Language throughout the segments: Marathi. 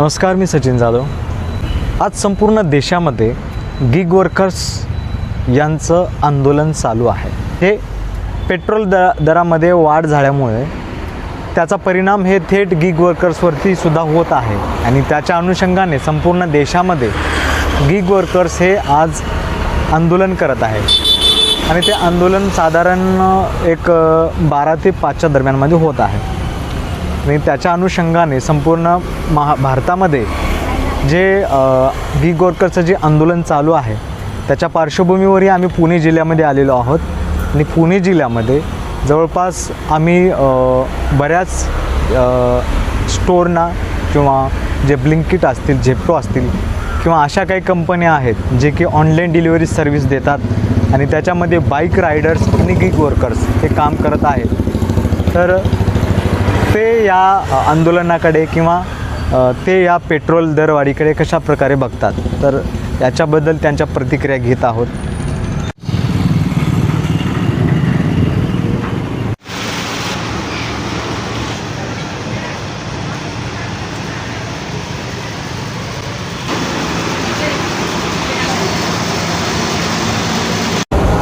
नमस्कार, मी सचिन जाधव. आज संपूर्ण देशामध्ये गिग वर्कर्स यांचं आंदोलन चालू आहे. हे पेट्रोल दरामध्ये वाढ झाल्यामुळे त्याचा परिणाम हे थेट गिग वर्कर्सवरती सुद्धा होत आहे आणि त्याच्या अनुषंगाने संपूर्ण देशामध्ये गिग वर्कर्स हे आज आंदोलन करत आहे आणि ते आंदोलन साधारण एक 12 ते 5च्या दरम्यानमध्ये होत आहे. आणि त्याच्या अनुषंगाने संपूर्ण भारतामध्ये जे गिग वर्कर्सचं जे आंदोलन चालू आहे त्याच्या पार्श्वभूमीवरही आम्ही पुणे जिल्ह्यामध्ये आलेलो आहोत. आणि पुणे जिल्ह्यामध्ये जवळपास आम्ही बऱ्याच स्टोरना किंवा जे ब्लिंकिट असतील, झेप्टो असतील किंवा अशा काही कंपन्या आहेत जे की ऑनलाईन डिलिव्हरी सर्व्हिस देतात आणि त्याच्यामध्ये बाईक रायडर्स आणि गिग वर्कर्स हे काम करत आहेत. तर ते या आंदोलनाकडे किंवा ते या पेट्रोल दरवाढीकडे कशा प्रकारे बघतात, तर याच्याबद्दल त्यांच्या प्रतिक्रिया घेत आहोत.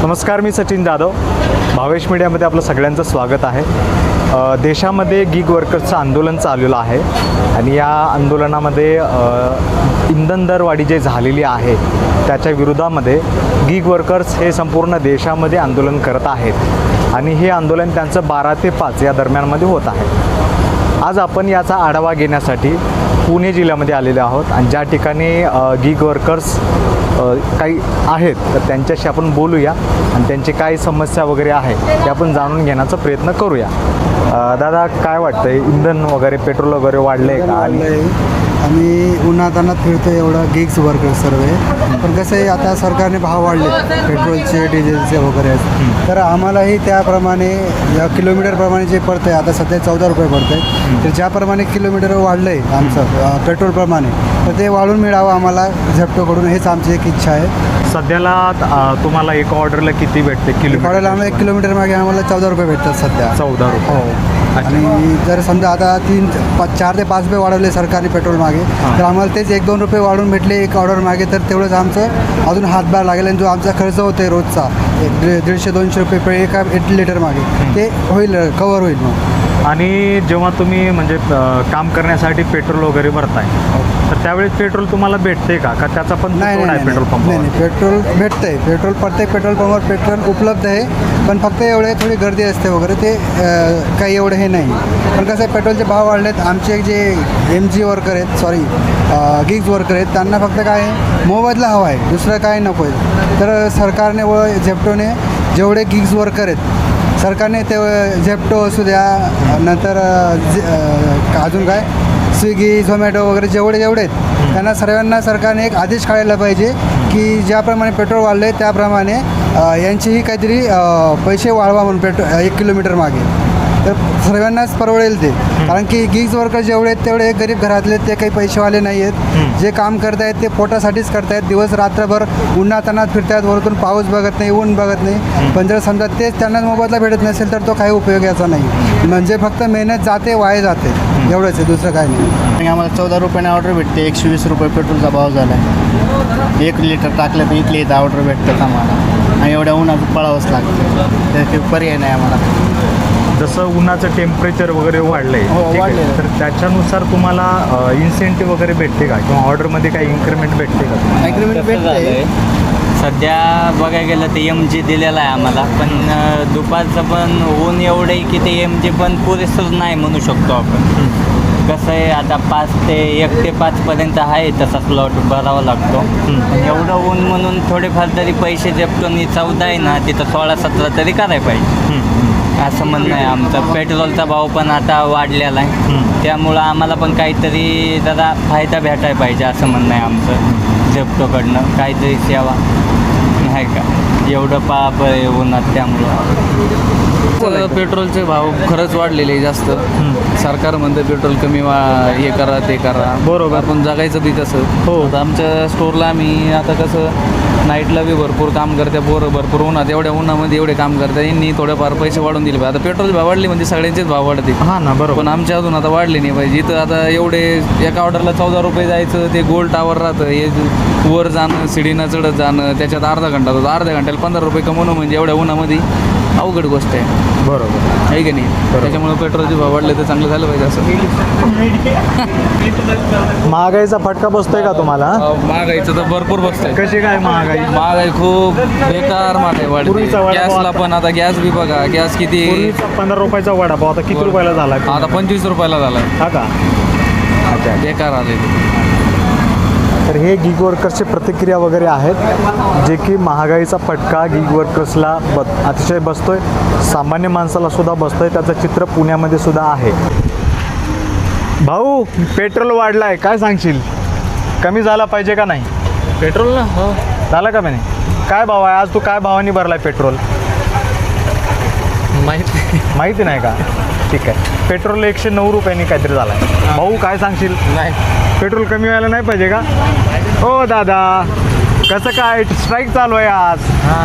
नमस्कार, मी सचिन जाधव. भावेश मीडियामध्ये आपलं सगळ्यांचं स्वागत आहे. देशामध्ये गिग वर्कर्सचं आंदोलन चाललेलं आहे आणि या आंदोलनामध्ये इंधन दरवाढी जे झालेली आहे त्याच्या विरोधामध्ये गिग वर्कर्स हे संपूर्ण देशामध्ये आंदोलन करत आहेत आणि हे आंदोलन त्यांचं 12 ते 5 या दरम्यानमध्ये होत आहे. आज आपण याचा आढावा घेण्यासाठी पुणे जिल्ह्यामध्ये आलेले आहोत आणि ज्या ठिकाणी गिग वर्कर्स काही आहेत तर त्यांच्याशी आपण बोलूया आणि त्यांची काय समस्या वगैरे आहे ते आपण जाणून घेण्याचा प्रयत्न करूया. दादा, काय वाटतंय, इंधन वगैरे पेट्रोल वगैरे वाढलं आहे का? आम्ही उन्हातानात फिरतो एवढं गिग्स वर्कर सर्व आहे. पण कसं आहे, आता सरकारने भाव वाढले पेट्रोलचे, डिझेलचे वगैरे, तर आम्हालाही त्याप्रमाणे या किलोमीटरप्रमाणे जे पडतं आहे, आता सध्या 14 रुपये पडतं आहे, तर ज्याप्रमाणे किलोमीटर वाढलं आहे आमचं पेट्रोलप्रमाणे, तर ते वाढून मिळावं आम्हाला झेप्टोकडून, हेच आमची एक इच्छा आहे. सध्याला तुम्हाला एक ऑर्डरला किती भेटते? ऑर्डरला आम्हाला 1 किलोमीटर मागे आम्हाला 14 रुपये भेटतात सध्या. 14 रुपये. हो. आणि जर समजा आता 4 ते 5 रुपये वाढवले सरकारने पेट्रोल मागे, तर आम्हाला तेच 1-2 रुपये वाढून भेटले एक ऑर्डर मागे, तर तेवढंच आमचं अजून हातभार लागेल आणि जो आमचा खर्च होतो आहे रोजचा 150-200 रुपये एका 8 लिटर मागे, ते होईल, कवर होईल. मग आणि जेव्हा तुम्ही म्हणजे काम करण्यासाठी पेट्रोल वगैरे भरताय तर त्यावेळेस पेट्रोल तुम्हाला भेटते का त्याचा पण नाही, पेट्रोल पंप? नाही, पेट्रोल भेटतं आहे. प्रत्येक पेट्रोल पंपावर पेट्रोल उपलब्ध आहे, पण फक्त एवढे थोडी गर्दी असते वगैरे, ते काही एवढं हे नाही. पण कसं आहे, पेट्रोलचे भाव वाढलेत. आमचे जे MG वर्कर आहेत, गिग्स वर्कर आहेत, त्यांना फक्त काय आहे, मोबदला हवा आहे, दुसरं काय नको आहे. तर सरकारने व झेप्टोने जेवढे गिग्स वर्कर आहेत, सरकारने ते झेप्टो असू द्या, नंतर अजून काय स्विगी, झोमॅटो वगैरे जेवढे आहेत त्यांना सर्वांना सरकारने एक आदेश काढायला पाहिजे की ज्याप्रमाणे पेट्रोल वाढलं आहे त्याप्रमाणे यांचेही काहीतरी पैसे वाढवा म्हणून 1 किलोमीटर मागे, तर सर्वांनाच परवडेल ते. कारण की गिग्स वर्कर जेवढे आहेत तेवढे गरीब घरातले, ते काही पैसेवाले नाही आहेत. जे काम करत आहेत ते पोटासाठीच करत आहेत, दिवस रात्रभर उन्हातानात फिरत आहेत, वरतून पाऊस बघत नाही, ऊन बघत नाही. पण जर समजा तेच त्यांना मोबदला भेटत नसेल तर तो काही उपयोगाचा नाही. म्हणजे फक्त मेहनत जाते, वाया जाते, एवढंच आहे, दुसरं काही नाही. आणि आम्हाला 14 रुपयाने ऑर्डर भेटते. 120 रुपये पेट्रोलचा भाव झाला आहे. 1 लिटर टाकलं तर इथले इथं ऑर्डर भेटतात आम्हाला आणि एवढ्या उन्हाचं पळावंच लागतं, त्याचे पर्याय नाही आम्हाला. जसं उन्हाचं टेम्परेचर वगैरे वाढलं आहे वाढलेलं, तर त्याच्यानुसार तुम्हाला इन्सेंटिव्ह वगैरे भेटते का किंवा ऑर्डरमध्ये काही इन्क्रीमेंट भेटते का? ॲग्रीमेंट भेटते. सध्या बघायला गेलं ते MG दिलेलं आहे आम्हाला, पण दुपारचं पण ऊन एवढं आहे की ते MG पण पुरेसंच नाही म्हणू शकतो आपण. कसं आहे, आता 1 ते 5पर्यंत आहे तसा स्लॉट भरावा लागतो. पण एवढं ऊन म्हणून थोडेफार तरी पैसे झेपटोनी 14 आहे ना, तिथं 16-17 तरी करायला पाहिजे असं म्हणणं आहे आमचं. पेट्रोलचा भाव पण आता वाढलेला आहे, त्यामुळं आम्हाला पण काहीतरी जरा फायदा भेटायला पाहिजे असं म्हणणं आहे आमचं. झेप्टोकडनं काहीतरी सेवा नाही का, एवढं पाप उन्हात, त्यामुळं पेट्रोलचे भाव खरंच वाढलेले जास्त. सरकार म्हणतं पेट्रोल कमी हे करा, ते करा. बरोबर. आपण जगायचं बी कसं? हो. आता आमच्या स्टोरला आम्ही आता कसं नाईटला बी भरपूर काम करते पोरं, भरपूर उन्हात, एवढ्या उन्हामध्ये एवढे काम करतात. यांनी थोडेफार पैसे वाढवून दिले पाहिजे. आता पेट्रोल भाव वाढले म्हणजे सगळ्यांचेच भाव वाढते. हां ना, बरोबर. पण आमच्या अजून आता वाढले नाही पाहिजे. इथं आता एवढे एका ऑर्डरला 14 रुपये जायचं, ते गोल टावर राहतं, हे वर जाणं, शिडीनं चढत जाणं, त्याच्यात अर्धा घंटा जातो. अर्ध्या घंट्याला 15 रुपये कमवणं म्हणजे एवढ्या उन्हामध्ये अवघड गोष्ट आहे, बरोबर आहे की नाही? त्याच्यामुळे पेट्रोलचे भाव वाढले तर चांगलं झालं पाहिजे असं. महागाईचा फटका बसतोय का तुम्हाला? महागाईचं तर भरपूर बसतंय. कशी काय महागाई? महागाई खूप बेकार महागाई वाढते. पूर्वीचा वडापाव गॅसला पण आता गॅस बी बघा, गॅस किती पूर्वीचा 15 रुपयाचा वडापाव आता किती रुपयाला झाला? आता 25 रुपयाला झाला. हा का? अच्छा. बेकार आले. तर हे गिग वर्कर्सची प्रतिक्रिया वगैरे आहेत, जे की महागाईचा फटका गिग वर्कर्सला अतिशय बसतोय, सामान्य माणसाला सुद्धा बसतोय. त्याचं चित्र पुण्यामध्ये सुद्धा आहे. भाऊ, पेट्रोल वाढलाय, काय सांगशील? कमी झाला पाहिजे का नाही? पेट्रोल ना हो झालं का नाही? काय भाव आहे आज? तू काय भावाने भरलाय पेट्रोल? माहिती नाही का? ठीक आहे. पेट्रोल 109 रुपयांनी काहीतरी झाला आहे. भाऊ काय सांगशील? नाही, पेट्रोल कमी व्हायला नाही पाहिजे का? हो दादा, कसं काय स्ट्राईक चालू आहे आज?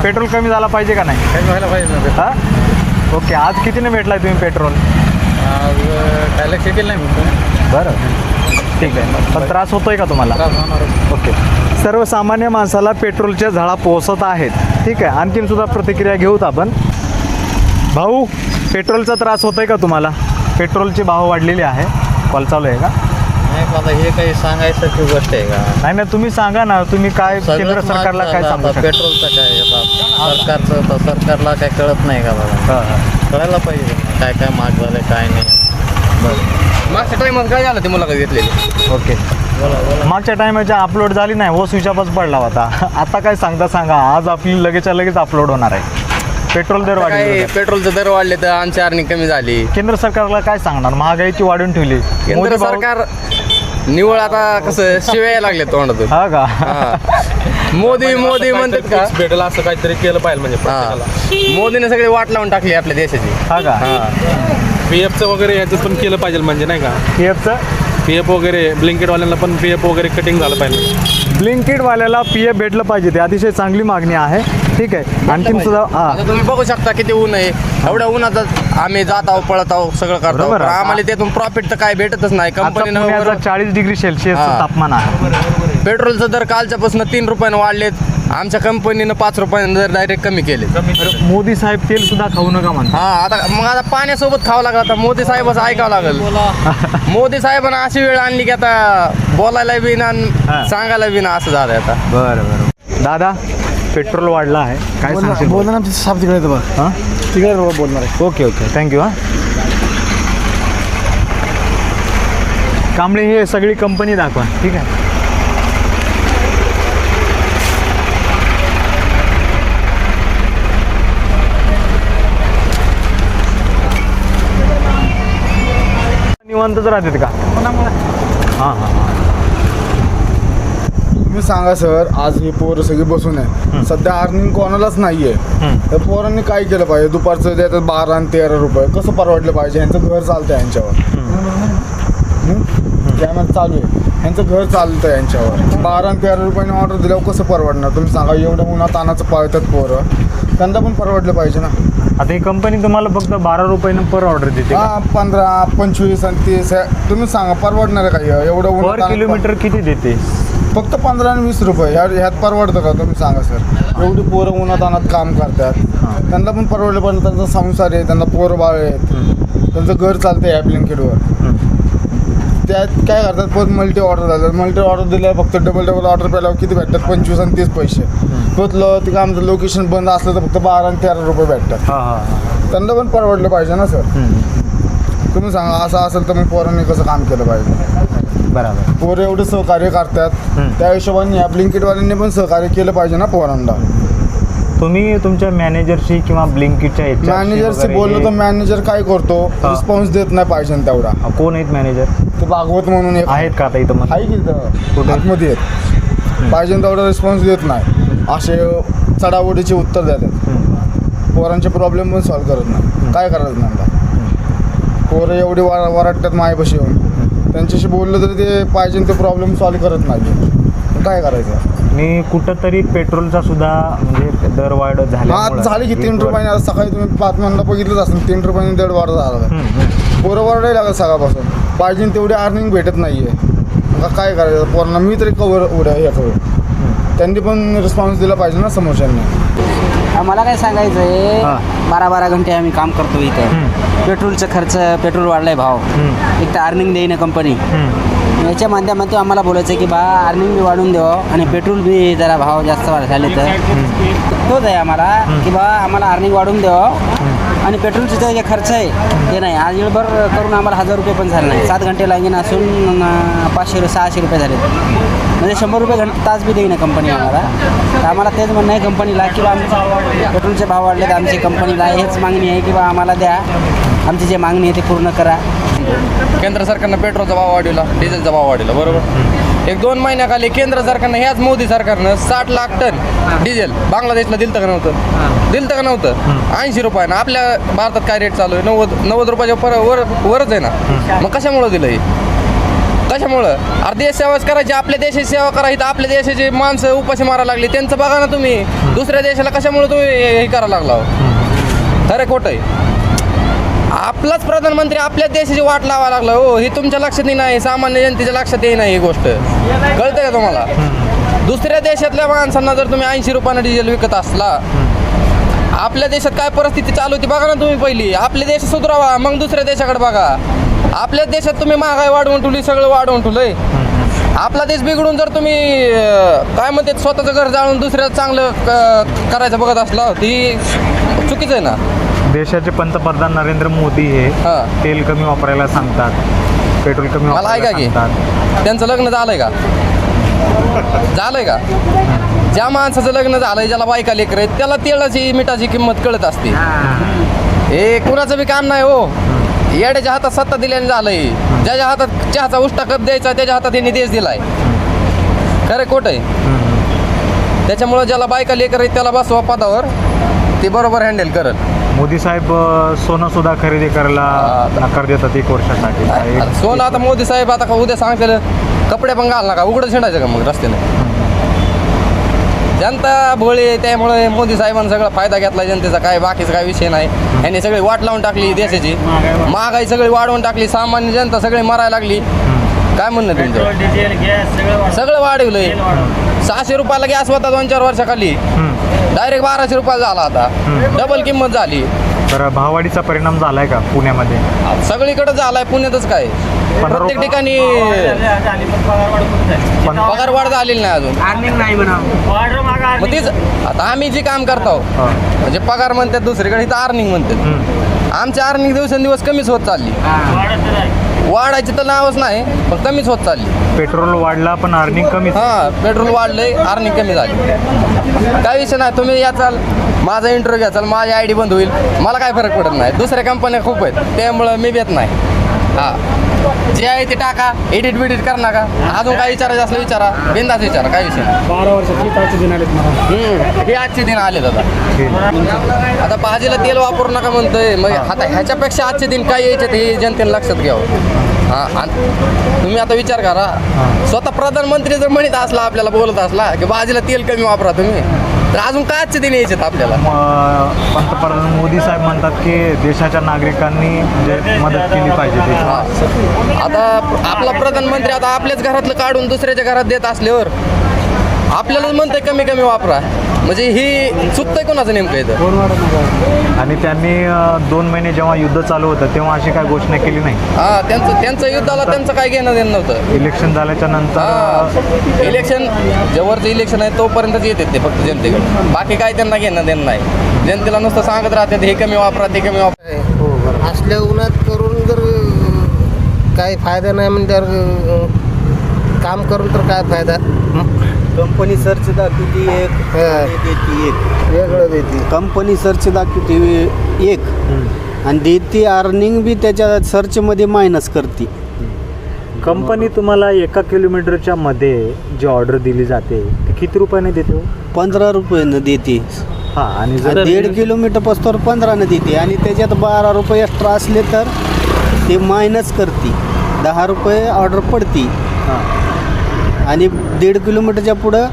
पेट्रोल कमी झाला पाहिजे का नाही? काही व्हायला पाहिजे. हां, ओके. आज कितीने भेटलाय तुम्ही पेट्रोल? आज काय लक्ष केलं नाही मी. बरं, ठीक आहे. पण त्रास होतोय का तुम्हाला? ओके. सर्वसामान्य माणसाला पेट्रोलच्या झळा पोहोचत आहेत. ठीक आहे. आणखीन सुद्धा प्रतिक्रिया घेऊत आपण. भाऊ, पेट्रोलचा त्रास होतोय का तुम्हाला? पेट्रोलचे भाव वाढलेले आहे. कॉल चालू आहे का? नाही, आता हे काही सांगायसारखी गोष्ट आहे का? नाही नाही, तुम्ही सांगा ना, तुम्ही काय केंद्र सरकारला काय सांगू शकता? पेट्रोलचं काय आता सरकारचं तर सरकारला काय कळत नाही का बाबा? हां हां, कळायला पाहिजे काय काय महाग झालं काय नाही. मागच्या टाइमात काय झालं ते मुलाखत घेतलेली? ओके. मागच्या टायमाच्या अपलोड झाली नाही, वो स्विच ऑफच पडला होता. आता काय सांगा, आज आपली लगेचच्या लगेच अपलोड होणार आहे. पेट्रोल दर वाढले, पेट्रोलचे दर वाढले तर आमची अर्निंग कमी झाली. केंद्र सरकारला काय सांगणार? महागाईची वाढून ठेवली. केंद्र मोदी भाऊ- सरकार निवळ आता कसं शिवाय लागले तोंडातून. हा का? मोदी म्हणतात का भेटेल असं काहीतरी केलं पाहिजे म्हणजे प्रत्येकाला. मोदीने सगळे वाट लावून टाकली आपल्या देशाची. हा का? PFचं वगैरे याचं पण केलं पाहिजे म्हणजे नाही का? PFचं PF वगैरे ब्लिंकेटवाल्यांना पण PF वगैरे कटिंग झालं पाहिजे. ब्लिंकिटवाल्याला PF भेटलं पाहिजे. ते अतिशय चांगली मागणी आहे. ठीक आहे. आणखीन सुद्धा आता तुम्ही बघू शकता किती ऊन आहे. एवढ्या उन्हात आम्ही जात आहोत, पळत आहोत, सगळं करतो. बरोबर आहे. आम्हाला त्यातून प्रॉफिट तर काय भेटतच नाही. कंपनीनं 40 डिग्री सेल्सिअस हां. तापमान आहे. पेट्रोलचं दर कालच्यापासून 3 रुपयानं वाढलेत. आमच्या कंपनीनं 5 रुपयानं दर डायरेक्ट कमी केले. मोदी साहेब तेल सुद्धा खाऊ नका म्हणतात. हा, आता पाण्यासोबत खावं लागलं. आता मोदी साहेबाचं ऐकावं लागेल. मोदी साहेबांना अशी वेळ आणली की आता बोलायला बी ना सांगायला बी ना असं झालं आता. बरं. दादा, पेट्रोल वाढला आहे, काय सांगशील? बोलणार ना साफ तिकडे येतं बघ, हां, तिकडे बोलणार आहे. Okay okay, thank you. हां, कांबळे ही सगळी कंपनी दाखवा. ठीक आहे. निवांतच राहतात का? हां हां हां. तुम्ही सांगा सर, आज ही पोरं सगळी बसून आहे. सध्या अर्निंग कोणालाच नाही आहे. तर पोरांनी काय केलं पाहिजे? दुपारचं देतात 12 आणि 13 रुपये. कसं परवडलं पाहिजे? ह्यांचं घर चालतं आहे यांच्यावर. कॅमेरा चालू आहे, ह्यांचं घर चालतं आहे यांच्यावर. 12 आणि 13 रुपयाने ऑर्डर दिल्यावर कसं परवडणार? तुम्ही सांगा. एवढं उन्हात तानाचं पाळतात पोरं, त्यांना पण परवडलं पाहिजे ना. आता ही कंपनी तुम्हाला फक्त 12 रुपयानं पर ऑर्डर देते का? हां, 15, 25 आणि 30. तुम्ही सांगा परवडणार आहे का? एवढं पर उन्हात किलोमीटर किती देते? फक्त 15 आणि 20 रुपये. ह्यात परवडतं का? तुम्ही सांगा सर. एवढी पोरं उन्हात अनात काम करतात, त्यांना पण परवडलं पाहिजे. त्यांचा संसार आहे, त्यांना पोरं बाळ आहेत, त्यांचं घर चालतं ह्या ब्लिंकिटवर. त्यात काय करतात? परत मल्टी ऑर्डर झालं. मल्टी ऑर्डर दिल्यावर फक्त डबल ऑर्डर पेल्यावर किती भेटतात? 25 आणि 30 पैसे. परत ते आमचं लोकेशन बंद असलं तर फक्त 12 आणि 13 रुपये भेटतात. हां हां. त्यांना पण परवडलं पाहिजे ना सर. तुम्ही सांगा. असं असेल तर मग पोरांनी कसं काम केलं पाहिजे? बरोबर. पोरं एवढे सहकार्य करतात, त्या हिशोबाने या ब्लिंकिटवाल्यांनी पण सहकार्य केलं पाहिजे ना पोरांना. तुम्ही तुमच्या मॅनेजरशी किंवा ब्लिंकिटच्या मॅनेजरशी बोललो तर मॅनेजर काय करतो? रिस्पॉन्स देत नाही पाहिजे तेवढा. कोण आहेत मॅनेजर? ते भागवत म्हणून एक आहेत का आता इथं? आहे की कुठे? आतमध्ये आहेत. पाहिजे तेवढा रिस्पॉन्स देत नाही. असे चढाओढीचे उत्तर देतात. पोरांचे प्रॉब्लेम पण सॉल्व्ह करत नाही. काय करायचं नाही. पोरं एवढी वराटतात मायपाशी येऊन. त्यांच्याशी बोललं तरी ते पाहिजे ते प्रॉब्लेम सॉल्व्ह करत नाही. काय करायचं? आणि कुठंतरी पेट्रोलचा सुद्धा म्हणजे दरवाढ हा झाल्यामुळं झाली की 3 रुपयाने. आता सकाळी तुम्ही बातम्यांना बघितलंच असेल 3 रुपयाने दर वाढ झाला. पोरं वाढायला लागत सकाळपासून. पाहिजे तेवढी अर्निंग भेटत नाही आहे. आता काय करायचं पोरांना. मी तरी कवर उड्या याकडे त्यांनी पण रिस्पॉन्स दिला पाहिजे ना समोरच्यांनी. मला काय सांगायचं आहे, 12 घंटे आम्ही काम करतो इथं. पेट्रोलचं खर्च, पेट्रोल वाढलाय भाव, एक तर अर्निंग देईन कंपनी. याच्या माध्यमातून आम्हाला बोलायचं आहे की बा अर्निंग बी वाढून द्यावं आणि पेट्रोल बी जरा भाव जास्त झाले तर तोच आहे आम्हाला की बा आम्हाला अर्निंग वाढून द्यावं आणि पेट्रोलचं जे खर्च आहे ते नाही. आज वेळभर करून आम्हाला 1000 रुपये पण झाले नाही. 7 घंटे लागेन असून 500-600 रुपये झाले. म्हणजे 100 रुपये तास बी देईन कंपनी आम्हाला. तर आम्हाला तेच म्हणणं आहे कंपनीला की बा आमचे पेट्रोलचे भाव वाढले तर आमची कंपनीला हेच मागणी आहे की बा आम्हाला द्या, आमची जी मागणी आहे ती पूर्ण करा. केंद्र सरकारनं पेट्रोलचा भाव वाढवला, डिझेलचा भाव वाढवला, बरोबर. 1-2 महिन्याखाली केंद्र सरकारनं, ह्याच मोदी सरकारनं 60 लाख टन डिझेल बांगलादेशला दिलं का नव्हतं? दिलं का नव्हतं? 80 रुपयानं. आपल्या भारतात काय रेट चालू आहे? 90 रुपयाच्या वरच आहे ना. मग कशामुळं दिलं हे? कशामुळं? अरे देश सेवाच करायची, आपल्या देशाची सेवा करायची. आपल्या देशाची माणसं उपाशी मारायला लागली, त्यांचं बघा ना तुम्ही. दुसऱ्या देशाला कशामुळं तुम्ही हे करायला लागला? खरं खोटं आहे? आपलाच प्रधानमंत्री आपल्याच देशाची वाट लावा लागला. हो, हे तुमच्या लक्षातही नाही, सामान्य जनतेच्या लक्षात येई नाही ही गोष्ट. कळतं का तुम्हाला? दुसऱ्या देशातल्या माणसांना जर तुम्ही 80 रुपयानं डिझेल विकत असला, आपल्या देशात काय परिस्थिती चालू होती बघा ना तुम्ही. पहिली आपले देश सुधारावा, मग दुसऱ्या देशाकडे बघा. आपल्याच देशात तुम्ही महागाई वाढवून ठेवली, सगळं वाढवून ठेवलंय. आपला देश बिघडून जर तुम्ही काय म्हणते स्वतःचं घर जाळून दुसऱ्या चांगलं करायचं बघत असला, ती चुकीचं आहे ना. देशाचे पंतप्रधान नरेंद्र मोदी हे तेल कमी वापरायला सांगतात, पेट्रोल कमी मला ऐका वापरायला की सांगतात. त्यांचं लग्न झालंय का? झालंय का? ज्या माणसाचं लग्न झालंय, ज्याला बायका लेकर आहेत, त्याला तेलाची मिठाची किंमत कळत असते. हे कुणाचं बी काम नाही हो. येड्याच्या हातात सत्ता दिल्याने झालंय. ज्याच्या हातात चहाचा उष्टा कप द्यायचा त्याच्या हातात यांनी देश दिलाय. खरं खोटं आहे? त्याच्यामुळं ज्याला बायका लेकर आहेत त्याला बसवा पदावर, ते बरोबर हँडल करत. मोदी साहेब सोनं सुद्धा खरेदी करायला नकार देतात 1 वर्षासाठी. सोनं आता मोदी साहेब आता उद्या सांगतील कपडे पण घाल नका, उघडं शिंडायचं का मग रस्त्याने? जनता भोळे, त्यामुळे मोदी साहेबांनी सगळा फायदा घेतला जनतेचा. काय बाकीचा काय विषय नाही. यांनी सगळी वाट लावून टाकली देशाची. महागाई सगळी वाढवून टाकली. सामान्य जनता सगळी मरायला लागली. काय म्हणणं तुमचं? सगळं वाढवलंय. 600 रुपयाला गॅस होता 2-4 वर्षाखाली, डायरेक्ट 1200 रुपयाला झाला. आता डबल किंमत झाली. तर भाववाढीचा परिणाम झालाय का पुण्यामध्ये? सगळीकडे झालाय, पुण्यातच काय प्रत्येक ठिकाणी पगार वाढ झालेली नाही अजून. अर्निंग नाही म्हणा. मग तीच आता आम्ही जे काम करतो म्हणजे पगार म्हणतात दुसरीकडे, इथं अर्निंग म्हणतात. आमची अर्निंग दिवसेंदिवस कमीच होत चालली. वाढायची तर नावच नाही, पण कमीच होत चालली. पेट्रोल वाढला पण अर्निंग कमी. पेट्रोल वाढलंय, अर्निंग कमी झाली. काय विषय नाही. तुम्ही याचाल, माझा इंटरव्ह्यू घ्याचाल, माझी ID बंद होईल, मला काय फरक पडत नाही. दुसऱ्या कंपन्या खूप आहेत, त्यामुळं मी भेट नाही. जे आहे ते टाका, एडिट बिडिट कर नका. अजून काय विचारायचं असलं विचारा, बिंदास विचारा, काय विषय नाही. 12 वर्षाची आजचे दिन आलेत. हे आजचे दिन आले दादा. आता भाजीला तेल वापरू नका म्हणतोय, मग आता ह्याच्यापेक्षा आजचे दिन काय यायचे ते जनतेने लक्षात घ्यावं. आणि तुम्ही आता विचार करा, स्वतः प्रधानमंत्री जर म्हणत असला, आपल्याला बोलत असला की भाजीला तेल कमी वापरा तुम्ही, तर अजून काय आजचे दिन यायचे आपल्याला? पंतप्रधान मोदी साहेब म्हणतात की देशाच्या नागरिकांनी म्हणजे मदत केली पाहिजे. आता आपला प्रधानमंत्री आता आपल्याच घरातलं काढून दुसऱ्याच्या घरात देत असल्यावर आपल्यालाच म्हणतंय कमी कमी वापरा, म्हणजे ही चुकतंय कोणाचं नेमकं इथं? आणि त्यांनी 2 महिने जेव्हा युद्ध चालू होतं तेव्हा अशी काय घोषणा केली नाही. त्यांचं युद्धाला त्यांचं काय घेणं देणं नव्हतं. इलेक्शन झाल्याच्या नंतर इलेक्शन जेवरचं इलेक्शन आहे तोपर्यंतच येतात ते फक्त जनतेकडे. बाकी काय त्यांना घेणं देणं नाही. जनतेला नुसतं सांगत राहतात हे कमी वापरा, ते कमी वापरा. असल्या उन्हात करून जर काही फायदा नाही म्हणजे काम करून तर काय फायदा? कंपनी सर्च दाखवते एक, देते एक, वेगळं देते. कंपनी सर्च दाखवते एक आणि देते अर्निंग बी त्याच्या सर्चमध्ये मायनस करते. कंपनी तुम्हाला 1 किलोमीटरच्या मध्ये जी ऑर्डर दिली जाते ती किती रुपयाने देते? 15 रुपयानं देते. आणि जर 1.5 किलोमीटर पस्तोर 15 देते आणि त्याच्यात 12 रुपये एक्स्ट्रा असले तर ते मायनस करते. 10 रुपये ऑर्डर पडती आणि 1.5 किलोमीटरच्या पुढं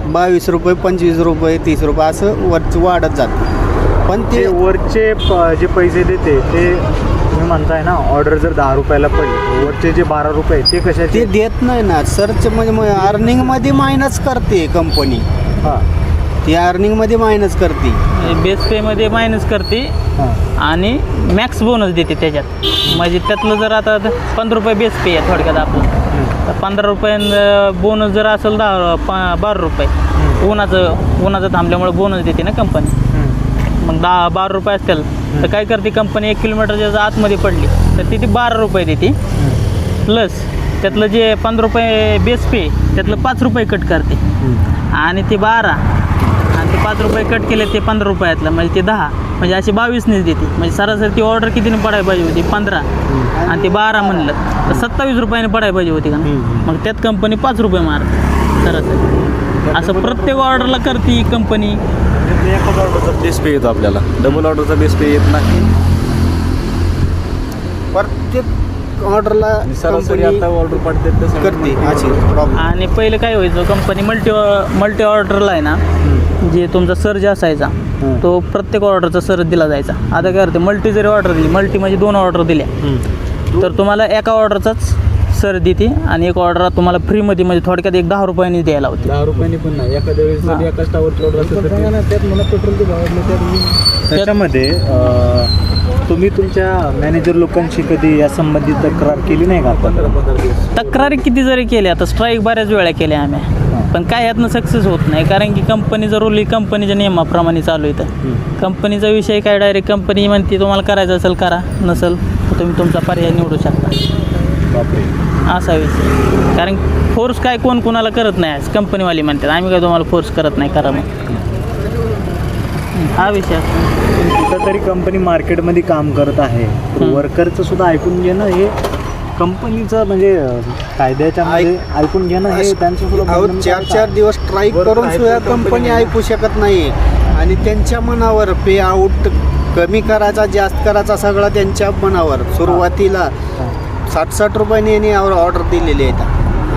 22 रुपये 25 रुपये 30 रुपये असं वरच वाढत जातं. पण जे ते वरचे जे पैसे देते ते तुम्ही म्हणताय ना, ऑर्डर जर 10 रुपयाला पडली, वरचे जे 12 रुपये ते ते कशाचे? देत नाही ना. सर्च म्हणजे अर्निंगमध्ये मायनस करते कंपनी. हां ती अर्निंगमध्ये मायनस करते. बेस पेमध्ये मायनस करते हां आणि मॅक्स बोनस देते त्याच्यात. म्हणजे त्यातलं जर आता 15 रुपये बेस पे आहे थोडक्यात आपलं, तर 15 रुपये बोनस जर असेल 12 रुपये उन्हाचं थांबल्यामुळे बोनस देते ना कंपनी. मग 12 रुपये असतील तर काय करते कंपनी, 1 किलोमीटरच्या आतमध्ये पडली तर ती 12 रुपये देते. प्लस त्यातलं जे 15 रुपये बेस पे त्यातलं 5 रुपये कट करते आणि ते 12 आणि ते 5 रुपये कट केले ते 15 रुपयातलं म्हणजे ते 10, म्हणजे असे 22नेच देते. म्हणजे सरासरी ती ऑर्डर कितीने पडायला पाहिजे होती 15 आणि ते 12 म्हणलं तर 27 रुपयाने पडायला पाहिजे होती का. मग त्यात कंपनी 5 रुपये मारते सरासरी. असं प्रत्येक ऑर्डरला करते कंपनी. एकाच ऑर्डरचा बेस पे येतो आपल्याला, डबल ऑर्डरचा बेस पे येत नाही. प्रत्येक ऑर्डरला सरासरी आता ऑर्डर पडते तसं करते अशी प्रॉब्लेम. आणि पहिले काय व्हायचं, कंपनी मल्टी ऑर्डरला आहे ना, जे तुमचा सर्ज असायचा तो प्रत्येक ऑर्डरचा सर्ज दिला जायचा. आता काय करते, मल्टी जरी ऑर्डर दिली, मल्टी म्हणजे 2 ऑर्डर दिल्या तर तुम्हाला एका ऑर्डरचाच सर देते आणि एक ऑर्डर तुम्हाला फ्रीमध्ये म्हणजे थोडक्यात 10 रुपयांनी द्यायला होती. 10 रुपयांनी पण नाही. एखाद्या वेळेस जर एका स्टावरची ऑर्डर असेल तर त्यात मला पेट्रोलचे भाव त्याच्यामध्ये तुम्ही तुमच्या मॅनेजर लोकांशी कधी यासंबंधी तक्रार केली नाही का आपण? तक्रारी किती जरी केल्या, आता स्ट्राईक बऱ्याच वेळा केल्या आम्ही, पण काय यातनं सक्सेस होत नाही. कारण की कंपनीचा रूल ही कंपनीच्या नियमाप्रमाणे चालू येतं. कंपनीचा विषय काय, डायरेक्ट कंपनी म्हणते तुम्हाला करायचं असेल करा, नसेल तर तुम्ही तुमचा पर्याय निवडू शकता. असा विषय. कारण फोर्स काय कोण कोणाला करत नाही, कंपनीवाली म्हणतात आम्ही काय तुम्हाला फोर्स करत नाही करा मग, हा विषय असतो. कुठं तरी कंपनी मार्केटमध्ये काम करत आहे, वर्करचं सुद्धा ऐकून घेणं हे कंपनीचं म्हणजे कायद्याच्या मध्ये ऐकून घेणं हे त्यांचं सुद्धा 4 दिवस स्ट्राईक करून सुद्धा कंपनी ऐकू शकत नाही. आणि त्यांच्या मनावर पे आउट कमी करायचा जास्त करायचा सगळा त्यांच्या मनावर. सुरुवातीला 60 रुपयाने यांनी ऑर्डर दिलेली आहेत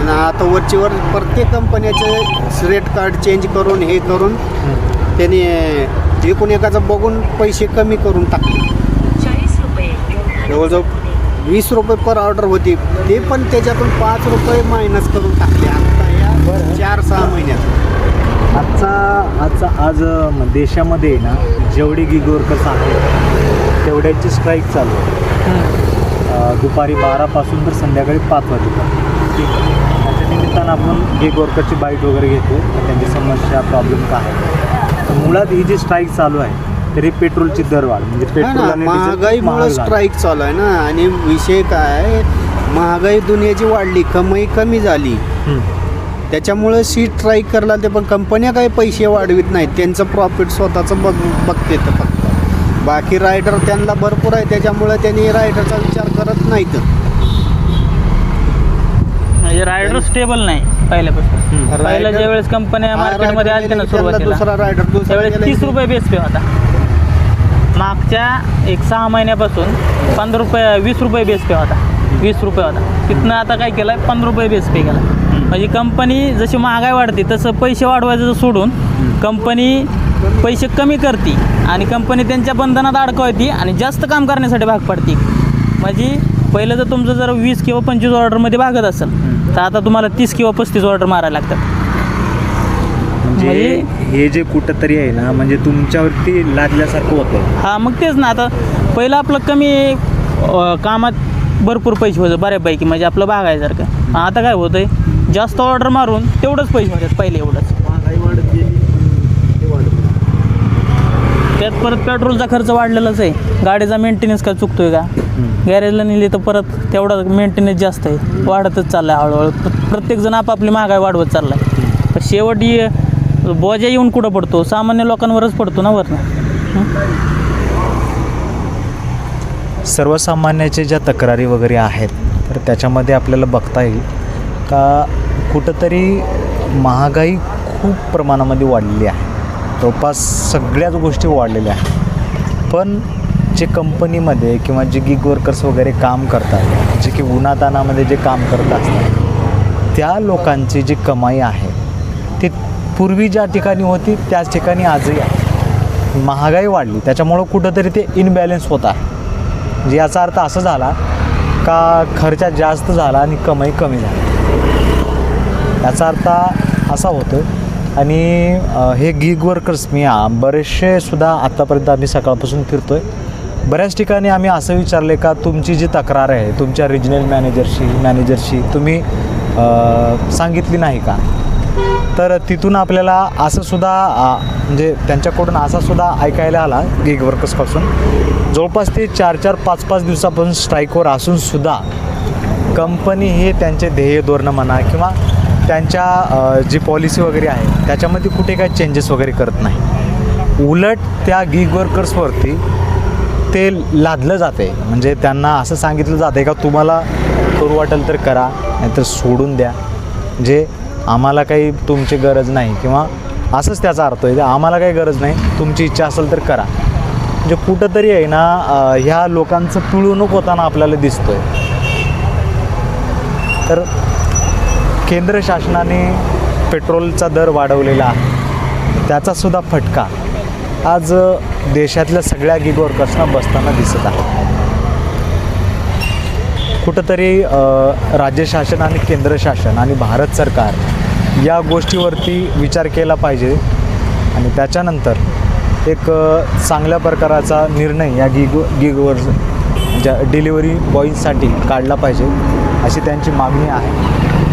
आणि आता वरचीवर प्रत्येक कंपन्याचे रेट कार्ड चेंज करून हे करून त्यांनी एकूण एकाचं बघून पैसे कमी करून टाकले. जवळजवळ 20 रुपये पर ऑर्डर होती, ते पण त्याच्यातून 5 रुपये मायनस करून टाकले आता या 4-6 महिन्यात. आज देशामध्ये ना जेवढे गिग वर्कर्स आहेत तेवढ्याची स्ट्राईक चालू आहे. दुपारी 12 पासून तर संध्याकाळी 5 वाजेपर्यंत. ठीक आहे, त्याच्या निमित्तानं आपण गिग वर्करची बाईट वगैरे घेतो, त्यांची समस्या प्रॉब्लेम काय आहे. मुळात ही जी स्ट्राईक चालू आहे तरी पेट्रोलची दरवाढ म्हणजे पेट्रोल आणि डिझेल महागाईमुळे स्ट्राईक चालू आहे ना. आणि विषय काय, महागाई दुनियाची वाढली, कमाई कमी झाली, त्याच्यामुळं स्ट्राईक करायला ते. पण कंपन्या काही पैसे वाढवित नाहीत, त्यांचं प्रॉफिट स्वतःचं बघते तर फक्त. बाकी रायडर त्यांना भरपूर आहे, त्याच्यामुळे त्यांनी रायडरचा विचार करत नाहीत. म्हणजे रायडर स्टेबल नाही पहिल्यापासून. पहिल्या ज्यावेळेस कंपन्या मार्केटमध्ये आल्या ना सुरुवातीला, दुसरा रायडर त्यावेळेस 30 रुपये बेस पे होता. मागच्या 6 महिन्यापासून 15 रुपये 20 रुपये बेस पे होता. 20 रुपये होता, तिथनं आता काय केलं आहे 15 रुपये बेस पे केला. म्हणजे कंपनी जशी महागाई वाढते तसं पैसे वाढवायचं सोडून कंपनी पैसे कमी करते आणि कंपनी त्यांच्या बंधनात अडकवते आणि जास्त काम करण्यासाठी भाग पडते. म्हणजे पहिलं जर तुमचं जर 20 किंवा 25 ऑर्डरमध्ये भागत असेल तर आता तुम्हाला 30 किंवा 35 ऑर्डर मारायला लागतात. म्हणजे हे जे कुठंतरी आहे ना, म्हणजे तुमच्यावरती लादल्यासारखं होतं. हां, मग तेच ना. आता पहिलं आपलं कमी कामात भरपूर पैसे होतं बऱ्यापैकी, म्हणजे आपलं भागायसारखं. आता काय होतं आहे, जास्त ऑर्डर मारून तेवढंच पैसे होतात पहिले एवढंच. महागाई वाढत गेली, ते वाढत. त्यात परत पेट्रोलचा खर्च वाढलेलाच आहे. गाडीचा मेंटेनन्स काय चुकतोय का, गॅरेजला नेली तर परत तेवढा मेंटेनन्स जास्त आहे, वाढतच चाललं आहे हळूहळू. प्रत्येकजण आपापली महागाई वाढवत चालला आहे. पण शेवटी बोजा येऊन कुठं पडतो, सामान्य लोकांवरच पडतो ना वरनं. सर्वसामान्याच्या ज्या तक्रारी वगैरे आहेत तर त्याच्यामध्ये आपल्याला बघता येईल का कुठंतरी महागाई खूप प्रमाणामध्ये वाढलेली आहे. जवळपास सगळ्याच गोष्टी वाढलेल्या आहेत. पण जे कंपनीमध्ये किंवा जे गिग वर्कर्स वगैरे काम करतात, जे की उन्हातानामध्ये जे काम करत असतात, त्या लोकांची जी कमाई आहे ती पूर्वी ज्या ठिकाणी होती त्याच ठिकाणी आजही आहे. महागाई वाढली त्याच्यामुळं कुठंतरी ते इनबॅलेन्स होत आहे. म्हणजे याचा अर्थ असा झाला का खर्च जास्त झाला आणि कमाई कमी झाली, याचा अर्थ असा होतो. आणि हे गिग वर्कर्स मी बरेचसे सुद्धा आत्तापर्यंत आम्ही सकाळपासून फिरतो आहे. बऱ्याच ठिकाणी आम्ही असं विचारले का तुमची जी तक्रार आहे तुमच्या रिजनल मॅनेजरशी तुम्ही सांगितली नाही का. तर तिथून आपल्याला असं सुद्धा म्हणजे त्यांच्याकडून असा सुद्धा ऐकायला आला गिग वर्कर्सपासून जवळपास ते 4-4, 5-5 दिवसापासून स्ट्राईकवर असूनसुद्धा कंपनी हे त्यांचे ध्येय धोरणं म्हणा किंवा त्यांच्या जी पॉलिसी वगैरे आहे त्याच्यामध्ये कुठे काही चेंजेस वगैरे करत नाही. उलट त्या गिग वर्कर्सवरती ते लादलं जाते. म्हणजे त्यांना असं सांगितलं जातं का तुम्हाला करू वाटेल तर करा नाहीतर सोडून द्या, जे आम्हाला काही तुमची गरज नाही किंवा असंच त्याचा अर्थ आहे आम्हाला काही गरज नाही, तुमची इच्छा असेल तर करा. म्हणजे कुठंतरी आहे ना ह्या लोकांचं पिळवणूक होताना आपल्याला दिसतो आहे. तर केंद्र शासनाने पेट्रोलचा दर वाढवलेला आहे, त्याचासुद्धा फटका आज देशातल्या सगळ्या गिग वर्कर्सना बसताना दिसत आहे. कुठंतरी राज्य शासन आणि केंद्र शासन आणि भारत सरकार या गोष्टीवरती विचार केला पाहिजे आणि त्याच्यानंतर एक चांगल्या प्रकाराचा निर्णय या गिगवर ज्या डिलिव्हरी बॉईजसाठी काढला पाहिजे अशी त्यांची मागणी आहे.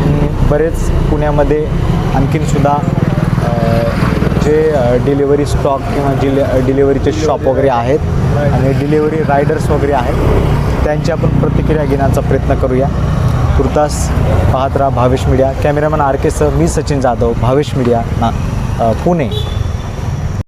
आणि बरेच पुण्यामध्ये आणखीनसुद्धा जे डिलिव्हरी स्टॉक किंवा डिलिव्हरीचे शॉप वगैरे आहेत आणि डिलिव्हरी रायडर्स वगैरे आहेत त्यांची आपण प्रतिक्रिया घेण्याचा प्रयत्न करूया. तुर्तास पाहत राहा भावेश मीडिया. कॅमेरामॅन RK सह मी सचिन जाधव, भावेश मीडिया पुणे.